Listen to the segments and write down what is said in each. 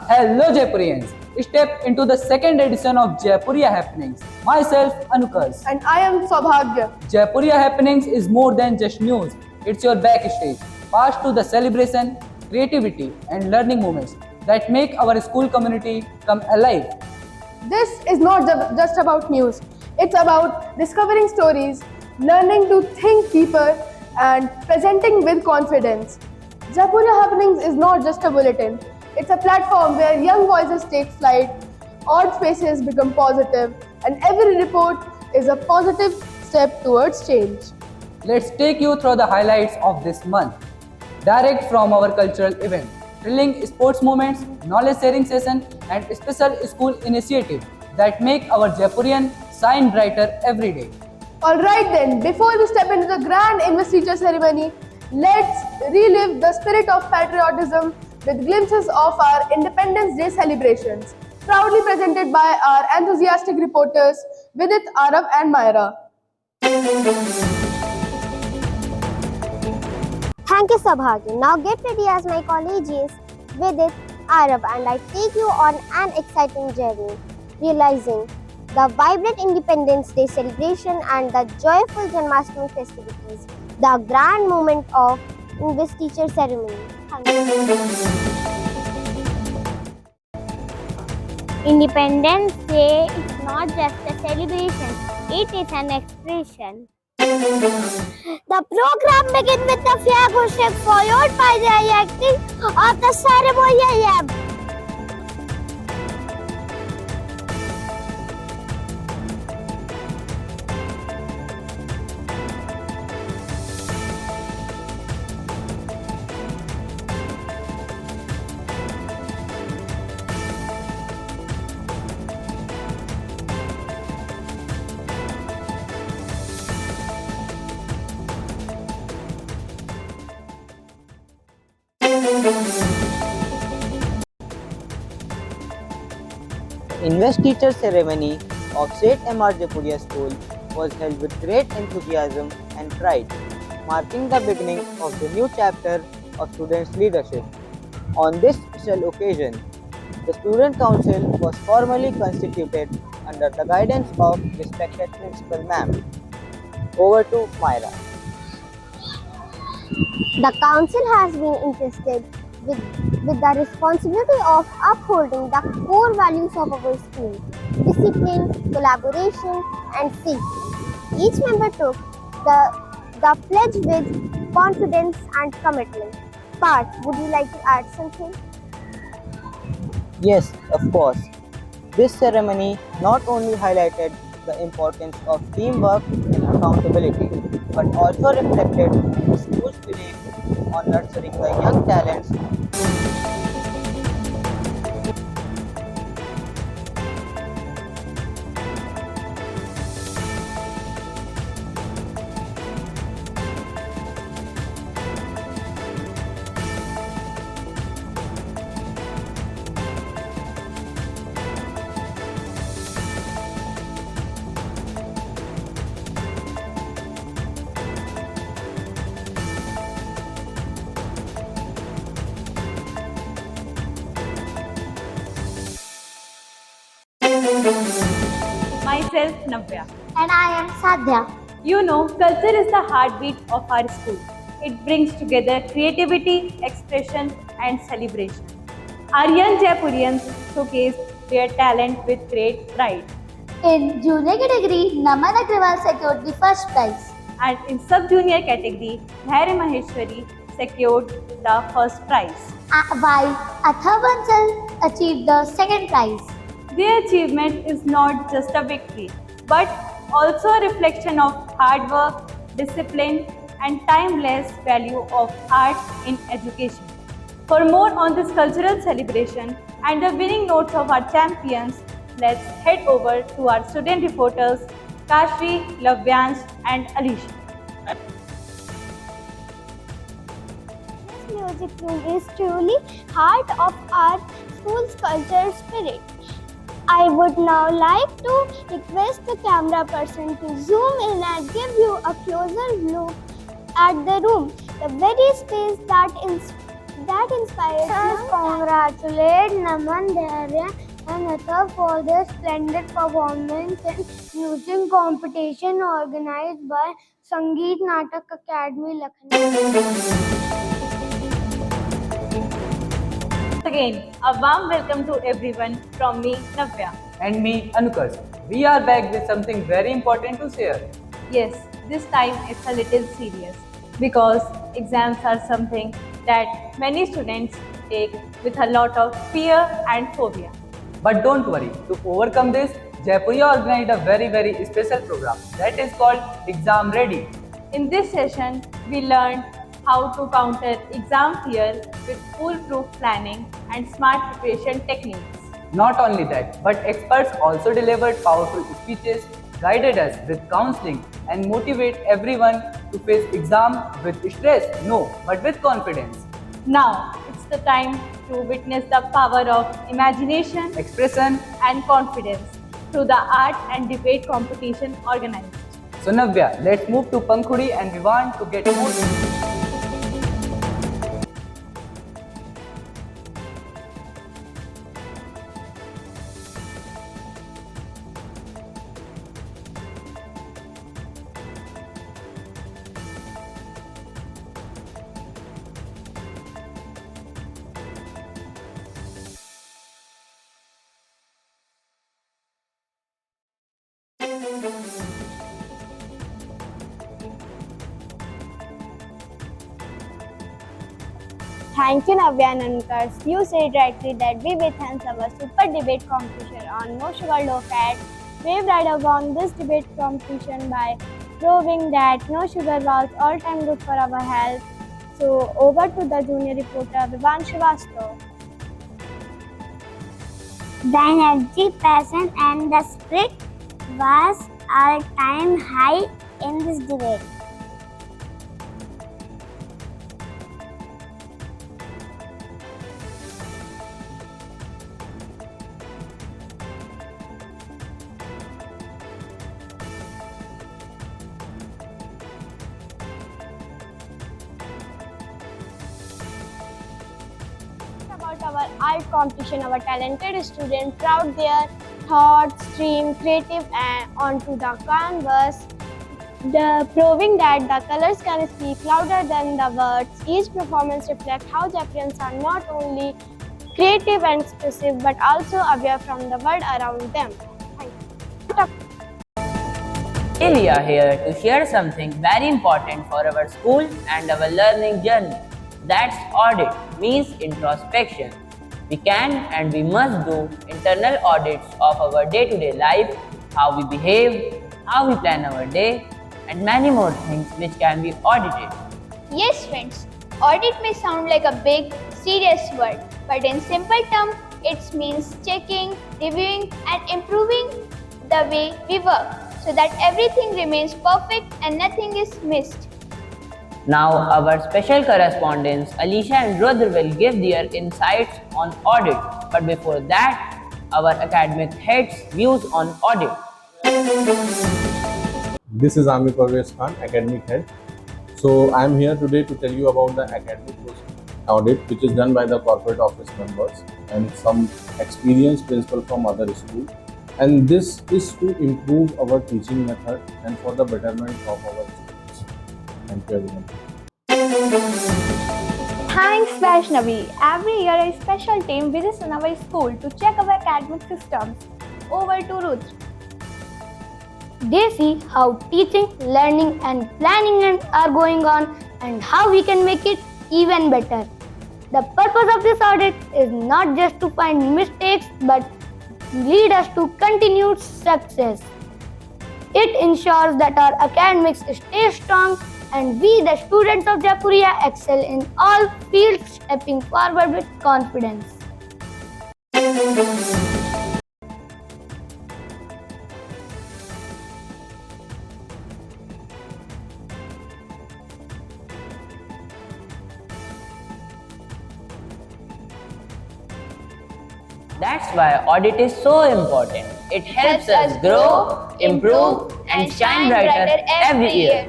Hello Jaipurians! Step into the second edition of Jaipuria Happenings. Myself Anukarsh. And I am Saubhagya. Jaipuria Happenings is more than just news. It's your backstage. Pass to the celebration, creativity and learning moments that make our school community come alive. This is not just about news. It's about discovering stories, learning to think deeper, and presenting with confidence. Jaipuria Happenings is not just a bulletin. It's a platform where young voices take flight, odd faces become positive, and every report is a positive step towards change. Let's take you through the highlights of this month. Direct from our cultural event, thrilling sports moments, knowledge sharing session, and special school initiative that make our Jaipurian shine brighter every day. Alright then, before we step into the grand investiture ceremony, let's relive the spirit of patriotism with glimpses of our Independence Day celebrations. Proudly presented by our enthusiastic reporters Vidit, Arab, and Myra. Thank you, Sabhagi. Now get ready as my colleagues Vidit, Arab, and I take you on an exciting journey, realizing the vibrant Independence Day celebration and the joyful Janmashtami festivities, the grand moment of investiture ceremony. Independence Day is not just a celebration, it is an expression. The program begins with the flag hosting followed by the acting of the ceremonial. Investiture ceremony of St. M.R. Jaipuria School was held with great enthusiasm and pride, marking the beginning of the new chapter of students' leadership. On this special occasion, the Student Council was formally constituted under the guidance of respected Principal Ma'am. Over to Myra. The council has been entrusted with the responsibility of upholding the core values of our school: discipline, collaboration, and safety. Each member took the pledge with confidence and commitment. Parth, would you like to add something? Yes, of course. This ceremony not only highlighted the importance of teamwork and accountability, but also reflected the school's belief on nurturing the young talents. Myself, Navya. And I am Sadhya. You know, culture is the heartbeat of our school. It brings together creativity, expression, and celebration. Our young Jaipurians showcased their talent with great pride. In junior category, Naman Agrawal secured the first prize. And in sub-junior category, Dhairya Maheshwari secured the first prize. While Atha Bansal achieved the second prize. Their achievement is not just a victory, but also a reflection of hard work, discipline, and timeless value of art in education. For more on this cultural celebration and the winning notes of our champions, let's head over to our student reporters Kashri, Lavyansh, and Alisha. This music room is truly heart of our school's culture spirit. I would now like to request the camera person to zoom in and give you a closer look at the room, the very space that That inspires us. Congratulate Naman, Dharya and Atha for their splendid performance in music competition organized by Sangeet Natak Academy, Lucknow. Again, a warm welcome to everyone from me, Navya. And me, Anukarsh. We are back with something very important to share. Yes, this time it's a little serious because exams are something that many students take with a lot of fear and phobia. But don't worry, to overcome this, Jaipuria organized a very special program that is called Exam Ready. In this session, we learned how to counter exam fear with foolproof planning and smart preparation techniques. Not only that, but experts also delivered powerful speeches, guided us with counseling, and motivate everyone to face exam with stress, no, but with confidence. Now, it's the time to witness the power of imagination Expression. and confidence through the art and debate competition organized. So Navya, let's move to Pankhuri and we want to get more. Thank you, Navya and Anukarsh. You said rightly that we witnessed our super debate competition on No Sugar Low Fat. Wave Rider won this debate competition by proving that no sugar was all-time good for our health. So over to the junior reporter Vivan Srivastav. The energy, passion, and the spirit was all-time high in this debate. About our art competition, our talented students brought their thoughts, stream, creative and onto the canvas, proving that the colors can speak louder than the words. Each performance reflects how Jaipurians are not only creative and expressive but also aware from the world around them. Thank you. We are here to share something very important for our school and our learning journey. That's audit, means introspection. We can and we must do internal audits of our day-to-day life, how we behave, how we plan our day, and many more things which can be audited. Yes, friends, audit may sound like a big, serious word, but in simple terms, it means checking, reviewing, and improving the way we work so that everything remains perfect and nothing is missed. Now, our special correspondents Alicia and Rudra will give their insights on audit. But before that, our academic heads' views on audit. This is Amir Parvez Khan, academic head. So I am here today to tell you about the academic audit, which is done by the corporate office members and some experienced principal from other schools. And this is to improve our teaching method and for the betterment of our students. Thank you everyone. Thanks, Vaishnavi. Every year, a special team visits in our school to check our academic systems. Over to Ruth. They see how teaching, learning and planning are going on and how we can make it even better. The purpose of this audit is not just to find mistakes but lead us to continued success. It ensures that our academics stay strong and we, the students of Jaipuria, excel in all fields, stepping forward with confidence. That's why audit is so important. It helps us grow, improve, and shine brighter every year.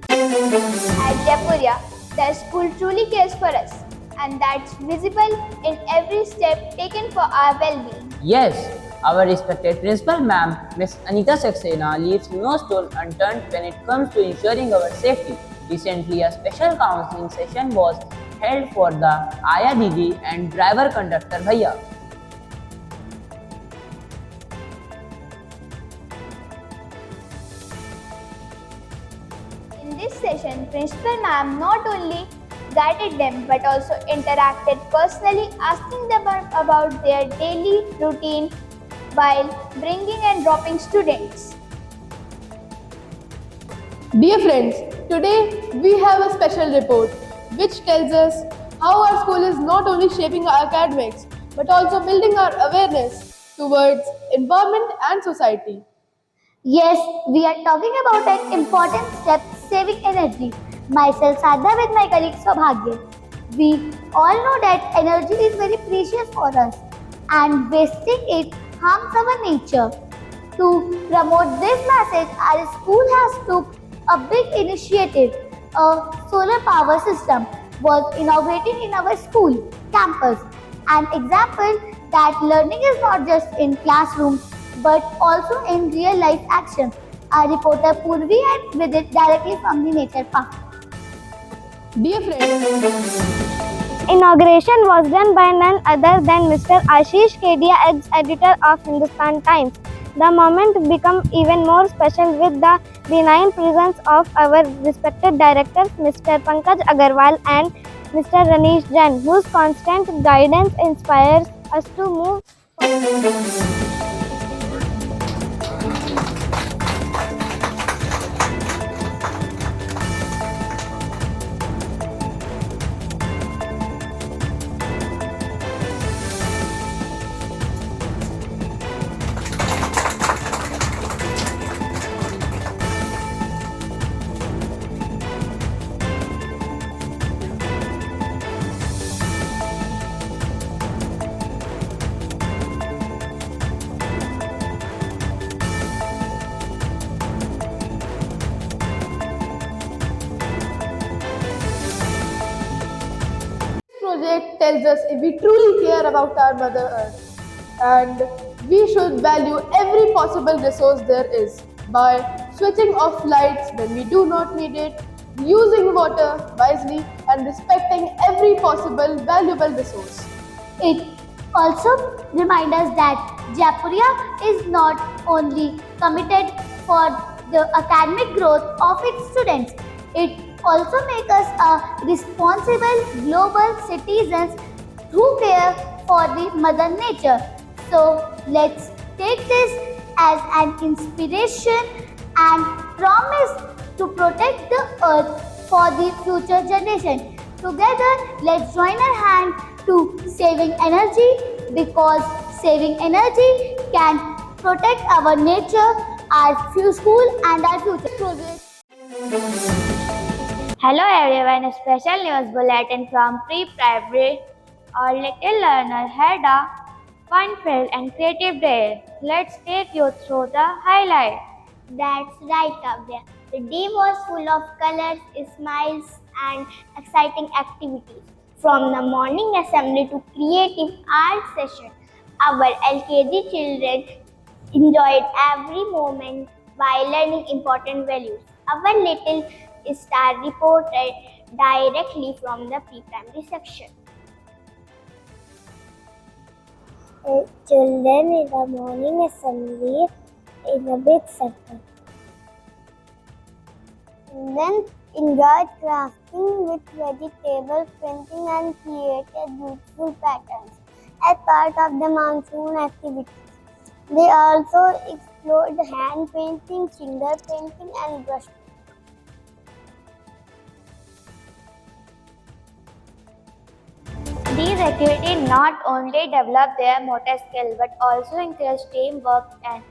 At Jaipuria, The school truly cares for us, and that's visible in every step taken for our well-being. Yes, our respected principal ma'am, Miss Anita Saxena, leaves no stone unturned when it comes to ensuring our safety. Recently, a special counseling session was held for the Aya Didi and driver conductor Bhaiya. In this session, Principal Ma'am not only guided them but also interacted personally, asking them about their daily routine while bringing and dropping students. Dear friends, today we have a special report which tells us how our school is not only shaping our academics but also building our awareness towards environment and society. Yes, we are talking about an important step, saving energy. Myself, Sadha, with my colleague Saubhagya. We all know that energy is very precious for us and wasting it harms our nature. To promote this message, our school has took a big initiative. A solar power system was inaugurated in our school campus. An example that learning is not just in classrooms but also in real life action. Our reporter Purvi had visit directly from the nature park. Dear friends, Inauguration was done by none other than Mr. Ashish Kedia, ex-editor of Hindustan Times. The moment became even more special with the benign presence of our respected directors, Mr. Pankaj Agarwal and Mr. Ranish Jain, whose constant guidance inspires us to move forward. project tells us if we truly care about our Mother Earth, and we should value every possible resource there is by switching off lights when we do not need it, using water wisely, and respecting every possible valuable resource. It also reminds us that Jaipuria is not only committed for the academic growth of its students, it also makes us a responsible global citizens who care for the mother nature. So let's take this as an inspiration and promise to protect the earth for the future generation. Together, let's join our hand to saving energy, because saving energy can protect our nature, our school and our future project. Hello everyone, a special news bulletin from pre-primary. Our little learner had a fun-filled and creative day. Let's take you through the highlights. That's right, Kavya. The day was full of colors, smiles, and exciting activities. From the morning assembly to creative art session, our LKG children enjoyed every moment while learning important values. Our little star reported directly from the pre-primary section. Children in the morning assembly in a big circle. Then enjoyed crafting with vegetable printing and created beautiful patterns as part of the monsoon activities. They also explored hand painting, finger painting and brush. These activities not only develop their motor skill but also encourage teamwork and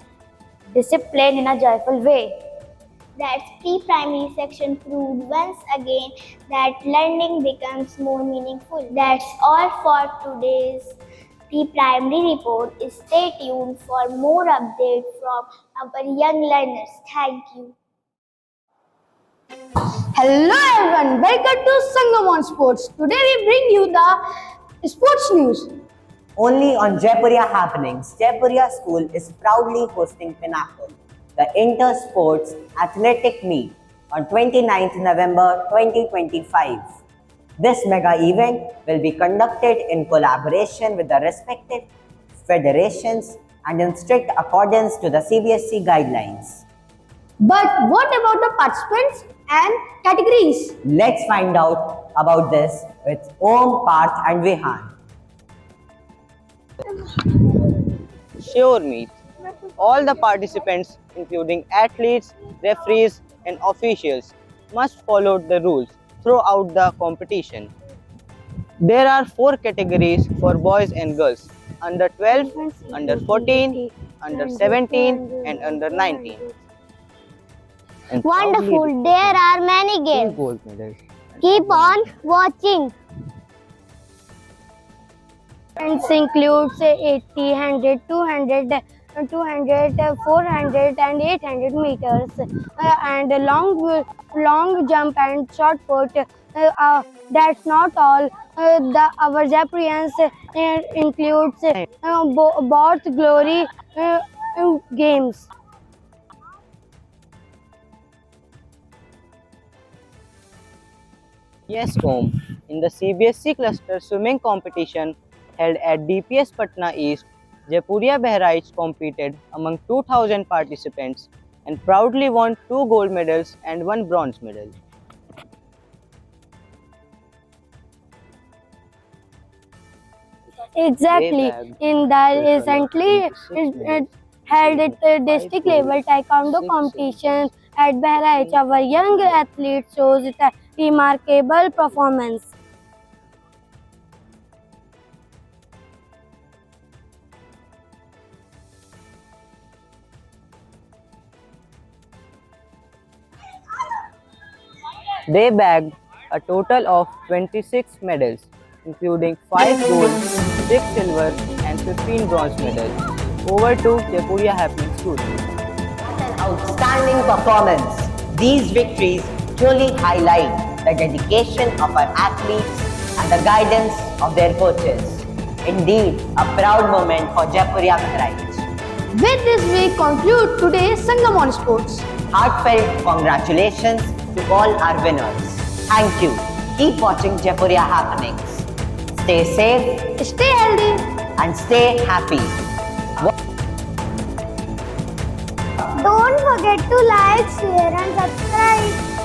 discipline in a joyful way. That pre-primary section proved once again that learning becomes more meaningful. That's all for today's pre-primary report. Stay tuned for more updates from our young learners. Thank you. Hello everyone, welcome to Sangam on Sports. Today we bring you the sports news. Only on Jaipuria Happenings, Jaipuria School is proudly hosting Pinnacle, the inter-sports athletic meet on 29th November 2025. This mega event will be conducted in collaboration with the respective federations and in strict accordance to the CBSE guidelines. But what about the participants and categories? Let's find out about this with Om, Parth and Vihan. Sure meets. All the participants, including athletes, referees, and officials, must follow the rules throughout the competition. There are 4 categories for boys and girls: under 12, under 14, under 17, and under 19. And Wonderful. There are many two games. gold medals. Keep on watching. Events includes 80, 100, 200, 400 and 800 meters and long jump and shot put. That's not all. Our Jaipurians includes both glory games. Yes, Om. In the CBSE cluster swimming competition held at DPS Patna East, Jaipuria Bahraich competed among 2,000 participants and proudly won 2 gold medals and 1 bronze medal. Exactly. In the recently held district level taekwondo competition at Bahraich, our young athlete shows a remarkable performance. They bagged a total of 26 medals, including 5 gold, 6 silver, and 15 bronze medals. Over to Jaipuria Happening Studio. An outstanding performance. These victories truly highlight the dedication of our athletes and the guidance of their coaches. Indeed, a proud moment for Jaipuria Bahraich. With this, we conclude today's Sangam on Sports. Heartfelt congratulations to all our winners. Thank you. Keep watching Jaipuria Happenings. Stay safe Stay healthy. and stay happy. Don't forget to like, share, and subscribe.